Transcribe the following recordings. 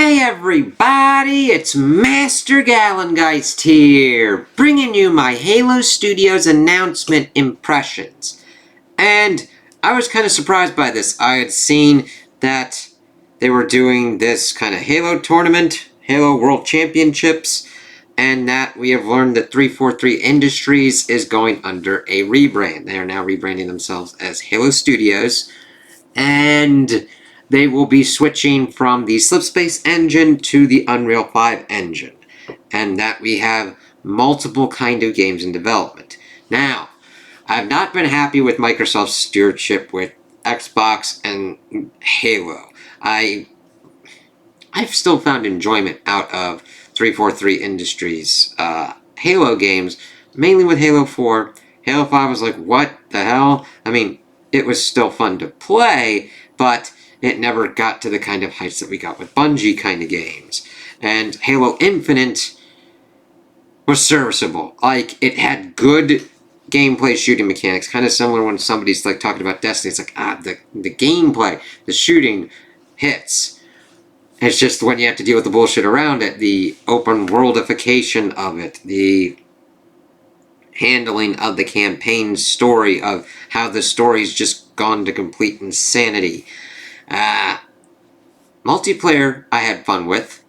Hey everybody, it's Master Gallengeist here, bringing you my Halo Studios announcement impressions. And I was kind of surprised by this. I had seen that they were doing this kind of Halo tournament, Halo World Championships, and that we have learned that 343 Industries is going under a rebrand. They are now rebranding themselves as Halo Studios, and they will be switching from the Slipspace engine to the Unreal 5 engine, and that we have multiple kind of games in development. Now, I've not been happy with Microsoft's stewardship with Xbox and Halo. I've still found enjoyment out of 343 Industries Halo games, mainly with Halo 4. Halo 5 was like, what the hell? I mean, it was still fun to play, but it never got to the kind of heights that we got with Bungie kind of games. And Halo Infinite was serviceable. Like, it had good gameplay shooting mechanics, kind of similar when somebody's like talking about Destiny. It's like, the gameplay, the shooting hits. It's just when you have to deal with the bullshit around it, the open worldification of it, the handling of the campaign story, of how the story's just gone to complete insanity. Multiplayer I had fun with.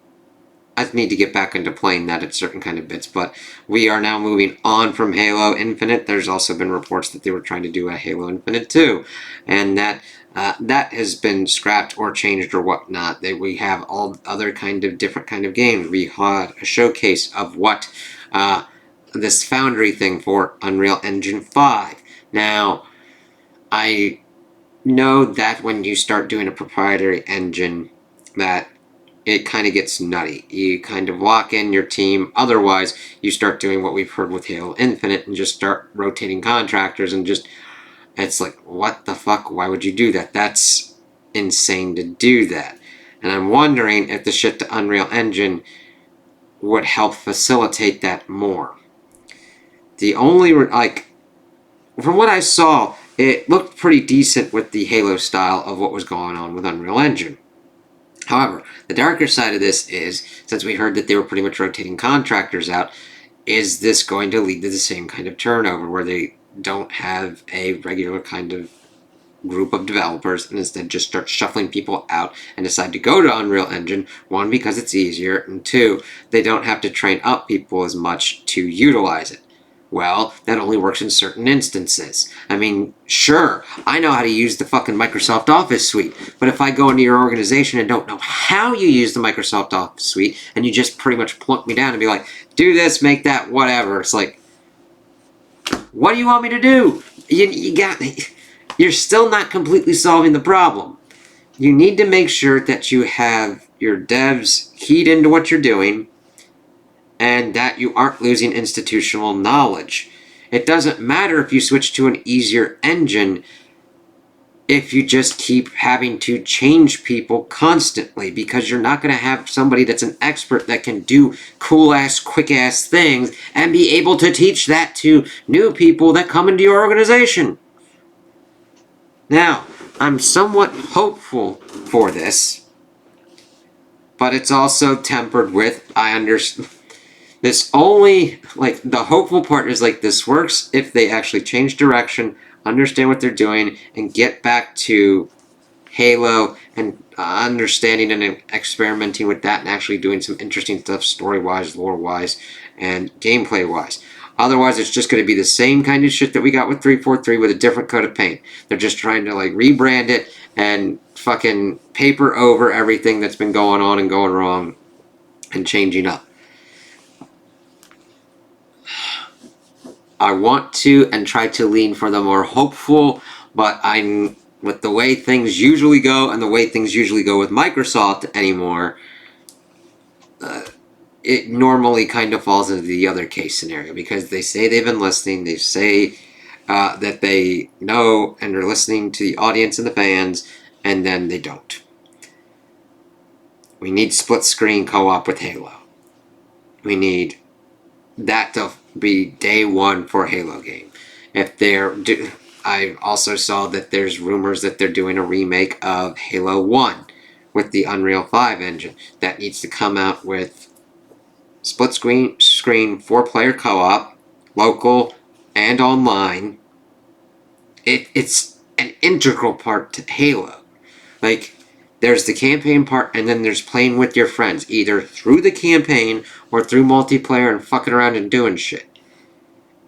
I need to get back into playing that at certain kind of bits, but we are now moving on from Halo Infinite. There's also been reports that they were trying to do a Halo Infinite 2, and that has been scrapped or changed or whatnot. We have all other kind of different kind of games. We had a showcase of what this Foundry thing for Unreal Engine 5. Now, I know that when you start doing a proprietary engine, that it kind of gets nutty. You kind of lock in your team. Otherwise, you start doing what we've heard with Halo Infinite and just start rotating contractors and just, it's like, what the fuck? Why would you do that? That's insane to do that. And I'm wondering if the shift to Unreal Engine would help facilitate that more. The only, from what I saw, it looked pretty decent with the Halo style of what was going on with Unreal Engine. However, the darker side of this is, since we heard that they were pretty much rotating contractors out, is this going to lead to the same kind of turnover where they don't have a regular kind of group of developers and instead just start shuffling people out and decide to go to Unreal Engine, one, because it's easier, and two, they don't have to train up people as much to utilize it. Well, that only works in certain instances. I mean, sure, I know how to use the fucking Microsoft Office suite, but if I go into your organization and don't know how you use the Microsoft Office suite, and you just pretty much plunk me down and be like, do this, make that, whatever, it's like, what do you want me to do? You're still not completely solving the problem. You need to make sure that you have your devs keyed into what you're doing, and that you aren't losing institutional knowledge. It doesn't matter if you switch to an easier engine if you just keep having to change people constantly, because you're not going to have somebody that's an expert that can do cool-ass, quick-ass things and be able to teach that to new people that come into your organization. Now, I'm somewhat hopeful for this, but it's also tempered with, I understand. This only, like, the hopeful part is, like, this works if they actually change direction, understand what they're doing, and get back to Halo and understanding and experimenting with that and actually doing some interesting stuff story-wise, lore-wise, and gameplay-wise. Otherwise, it's just going to be the same kind of shit that we got with 343 with a different coat of paint. They're just trying to, like, rebrand it and fucking paper over everything that's been going on and going wrong and changing up. I want to and try to lean for the more hopeful, but I'm, with the way things usually go and the way things usually go with Microsoft anymore, it normally kind of falls into the other case scenario, because they say they've been listening, they say that they know and are listening to the audience and the fans, and then they don't. We need split screen co-op with Halo. We need that to be day one for a Halo game. If I also saw that there's rumors that they're doing a remake of Halo 1 with the Unreal 5 engine that needs to come out with split screen 4-player co-op, local and online. It's an integral part to Halo. Like, there's the campaign part, and then there's playing with your friends, either through the campaign or through multiplayer and fucking around and doing shit.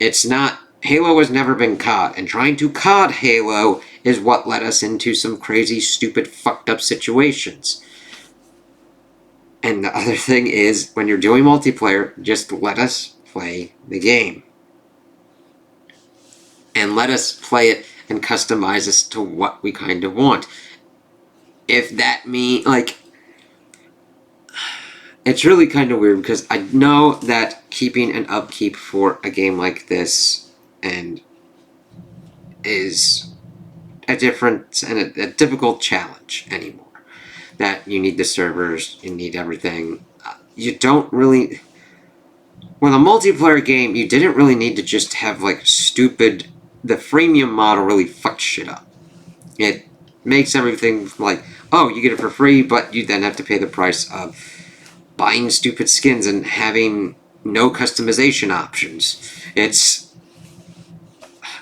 It's not... Halo has never been COD, and trying to COD Halo is what led us into some crazy, stupid, fucked up situations. And the other thing is, when you're doing multiplayer, just let us play the game. And let us play it and customize us to what we kind of want. If that means, like... It's really kind of weird, because I know that keeping an upkeep for a game like this and is a different and a difficult challenge anymore. That you need the servers, you need everything. You don't really... With a multiplayer game, you didn't really need to just have, like, stupid... The freemium model really fucked shit up. It makes everything like, oh, you get it for free, but you then have to pay the price of buying stupid skins and having no customization options.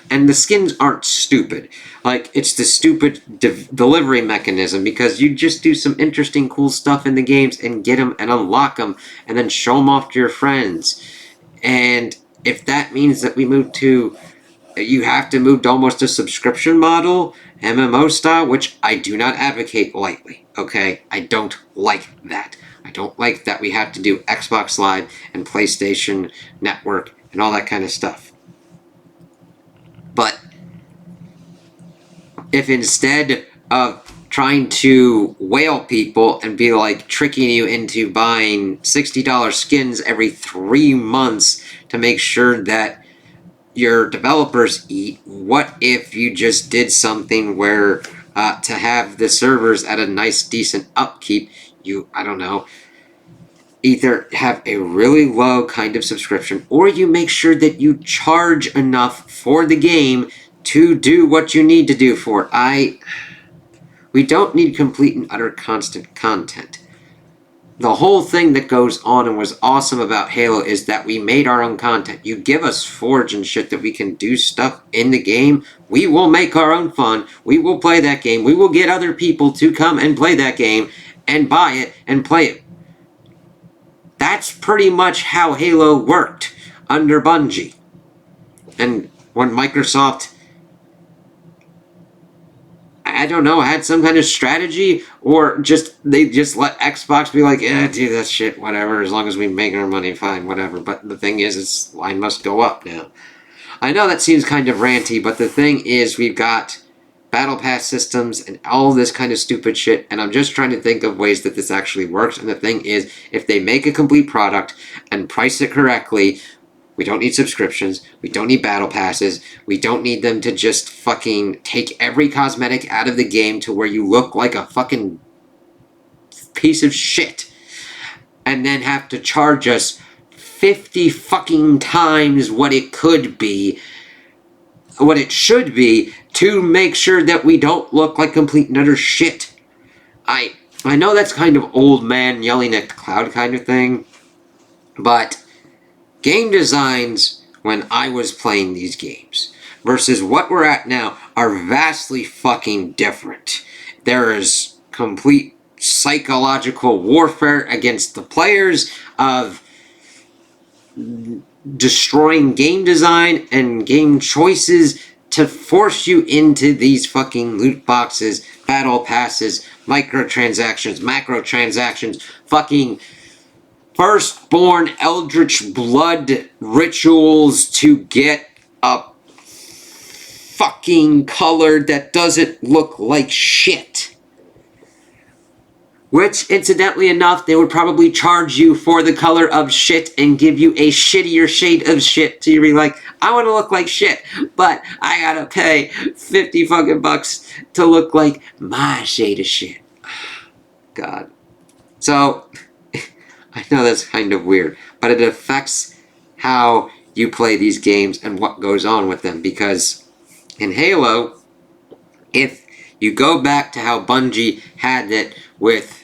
And the skins aren't stupid. Like, it's the stupid delivery mechanism, because you just do some interesting, cool stuff in the games and get them and unlock them and then show them off to your friends. And if that means that we move to... You have to move to almost a subscription model, MMO style, which I do not advocate lightly, okay? I don't like that. I don't like that we have to do Xbox Live and PlayStation Network and all that kind of stuff. But if instead of trying to whale people and be like tricking you into buying $60 skins every 3 months to make sure that your developers eat, what if you just did something where to have the servers at a nice, decent upkeep, I don't know, either have a really low kind of subscription, or you make sure that you charge enough for the game to do what you need to do for it. We don't need complete and utter constant content. The whole thing that goes on and was awesome about Halo is that we made our own content. You give us Forge and shit that we can do stuff in the game. We will make our own fun. We will play that game. We will get other people to come and play that game and buy it and play it. That's pretty much how Halo worked under Bungie. And when Microsoft, I don't know, had some kind of strategy, or they just let Xbox be like, yeah, do that shit, whatever, as long as we make our money, fine, whatever. But the thing is, line must go up now. I know that seems kind of ranty, but the thing is, we've got battle pass systems and all this kind of stupid shit, and I'm just trying to think of ways that this actually works. And the thing is, if they make a complete product and price it correctly, we don't need subscriptions. We don't need battle passes. We don't need them to just fucking take every cosmetic out of the game to where you look like a fucking piece of shit. And then have to charge us 50 fucking times what it could be, what it should be, to make sure that we don't look like complete and utter shit. I know that's kind of old man yelling at the cloud kind of thing, but game designs when I was playing these games versus what we're at now are vastly fucking different. There is complete psychological warfare against the players of destroying game design and game choices to force you into these fucking loot boxes, battle passes, microtransactions, macrotransactions, fucking firstborn eldritch blood rituals to get a fucking color that doesn't look like shit. Which, incidentally enough, they would probably charge you for the color of shit and give you a shittier shade of shit. So you'd be like, I want to look like shit, but I gotta pay 50 fucking bucks to look like my shade of shit. God. So, I know that's kind of weird, but it affects how you play these games and what goes on with them. Because in Halo, if You go back to how Bungie had it with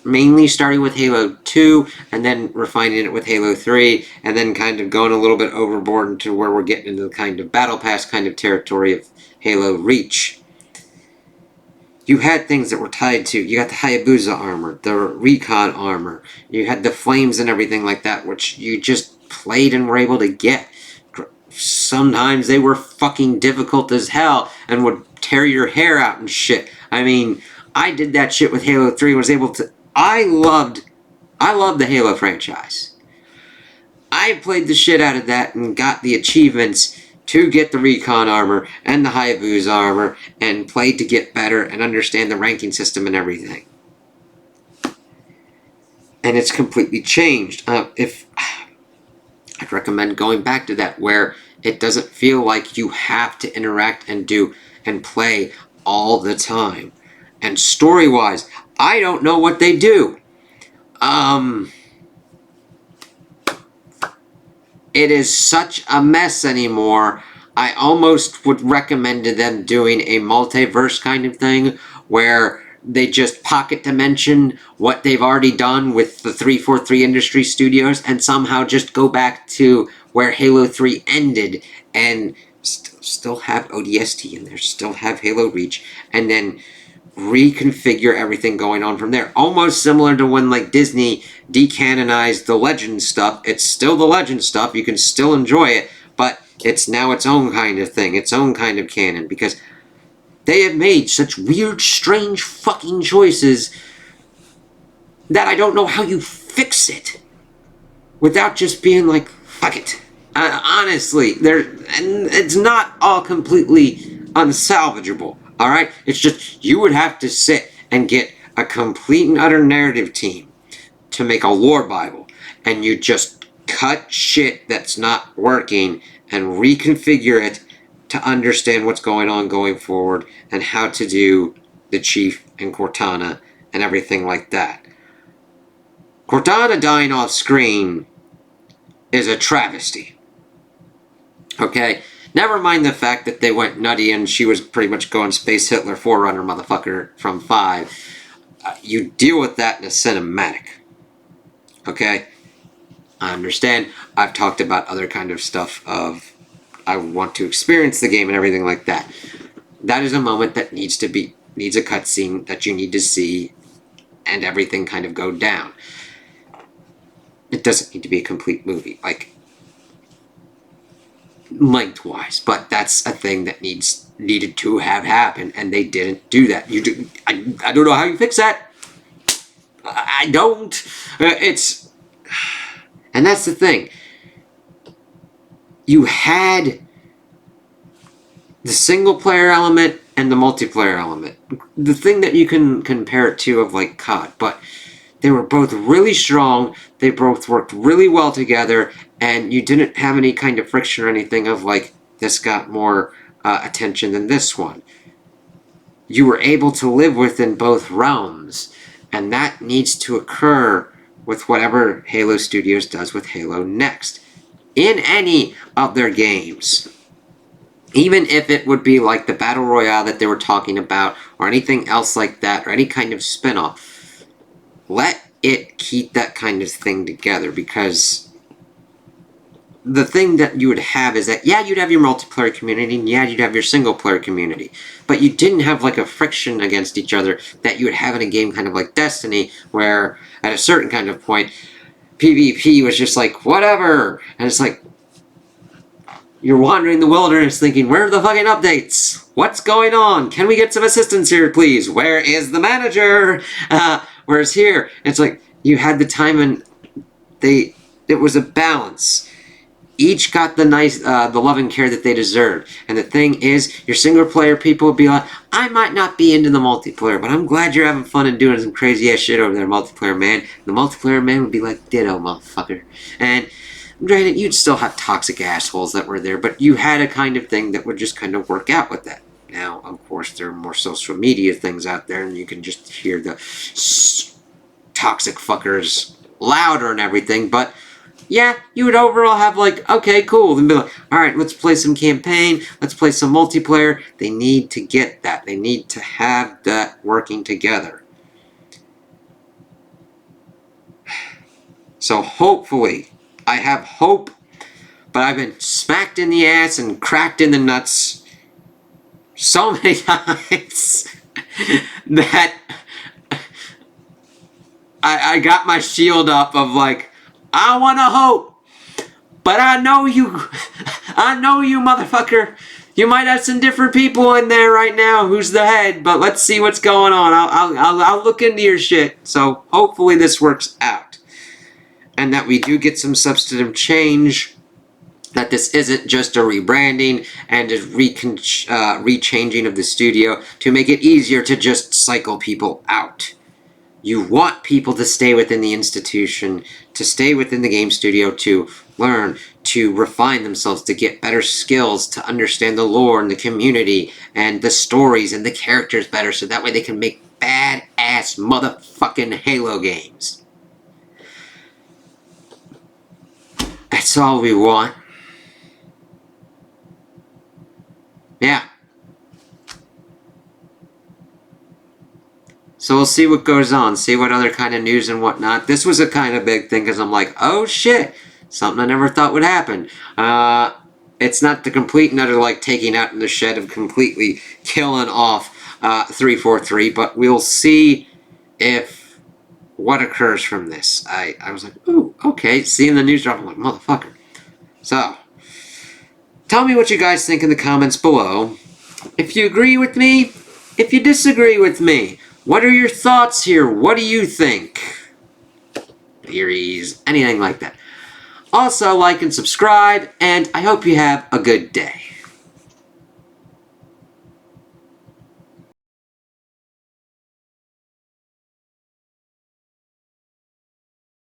mainly starting with Halo 2 and then refining it with Halo 3 and then kind of going a little bit overboard into where we're getting into the kind of Battle Pass kind of territory of Halo Reach. You had things that were tied to, you got the Hayabusa armor, the recon armor, you had the flames and everything like that, which you just played and were able to get. Sometimes they were fucking difficult as hell and would tear your hair out and shit. I mean, I did that shit with Halo 3 and was able to... I loved the Halo franchise. I played the shit out of that and got the achievements to get the recon armor and the Hayabusa armor and played to get better and understand the ranking system and everything. And it's completely changed. I'd recommend going back to that where it doesn't feel like you have to interact and do and play all the time. And story-wise, I don't know what they do. It is such a mess anymore. I almost would recommend to them doing a multiverse kind of thing where they just pocket dimension what they've already done with the 343 Industry Studios and somehow just go back to where Halo 3 ended and still have ODST in there, still have Halo Reach, and then reconfigure everything going on from there. Almost similar to when like Disney decanonized the Legend stuff. It's still the Legend stuff. You can still enjoy it, but it's now its own kind of thing, its own kind of canon, because they have made such weird, strange fucking choices that I don't know how you fix it without just being like, fuck it. Honestly, and it's not all completely unsalvageable. Alright? It's just, you would have to sit and get a complete and utter narrative team to make a lore Bible. And you just cut shit that's not working and reconfigure it to understand what's going on going forward and how to do the Chief and Cortana and everything like that. Cortana dying off screen is a travesty. Okay? Never mind the fact that they went nutty and she was pretty much going Space Hitler Forerunner motherfucker from 5. You deal with that in a cinematic. Okay? I understand. I've talked about other kind of stuff of I want to experience the game and everything like that. That is a moment that needs a cutscene that you need to see and everything kind of go down. It doesn't need to be a complete movie. Like, lengthwise, but that's a thing that needed to have happened, and they didn't do that. I don't know how you fix that. I don't. And that's the thing. You had the single player element and the multiplayer element. The thing that you can compare it to of like COD, but they were both really strong, they both worked really well together, and you didn't have any kind of friction or anything of like, this got more attention than this one. You were able to live within both realms, and that needs to occur with whatever Halo Studios does with Halo next. In any of their games. Even if it would be like the Battle Royale that they were talking about, or anything else like that, or any kind of spin-off. Let it keep that kind of thing together, because the thing that you would have is that, yeah, you'd have your multiplayer community, and yeah, you'd have your single-player community, but you didn't have, like, a friction against each other that you would have in a game kind of like Destiny, where, at a certain kind of point, PvP was just like, whatever, and it's like, you're wandering the wilderness thinking, where are the fucking updates? What's going on? Can we get some assistance here, please? Where is the manager? Whereas here, it's like, you had the time and it was a balance. Each got the love and care that they deserved. And the thing is, your single player people would be like, I might not be into the multiplayer, but I'm glad you're having fun and doing some crazy ass shit over there, multiplayer man. And the multiplayer man would be like, ditto, motherfucker. And granted, you'd still have toxic assholes that were there, but you had a kind of thing that would just kind of work out with that. Now, of course, there are more social media things out there, and you can just hear the toxic fuckers louder and everything, but yeah, you would overall have like, okay, cool. Then be like, all right, let's play some campaign. Let's play some multiplayer. They need to get that. They need to have that working together. So hopefully, I have hope, but I've been smacked in the ass and cracked in the nuts so many times that I got my shield up of like, I want to hope, but I know you, motherfucker. You might have some different people in there right now. Who's the head? But let's see what's going on. I'll look into your shit. So hopefully this works out, and that we do get some substantive change. That this isn't just a rebranding and a rechanging of the studio to make it easier to just cycle people out. You want people to stay within the institution, to stay within the game studio, to learn, to refine themselves, to get better skills, to understand the lore and the community and the stories and the characters better, so that way they can make badass motherfucking Halo games. That's all we want. Yeah. So we'll see what goes on, see what other kind of news and whatnot. This was a kind of big thing because I'm like, oh shit, something I never thought would happen. It's not the complete and utter like taking out in the shed of completely killing off 343, but we'll see if what occurs from this. I was like, ooh, okay, seeing the news drop, I'm like, motherfucker. So, tell me what you guys think in the comments below. If you agree with me, if you disagree with me, what are your thoughts here? What do you think? Theories, anything like that. Also, like and subscribe, and I hope you have a good day.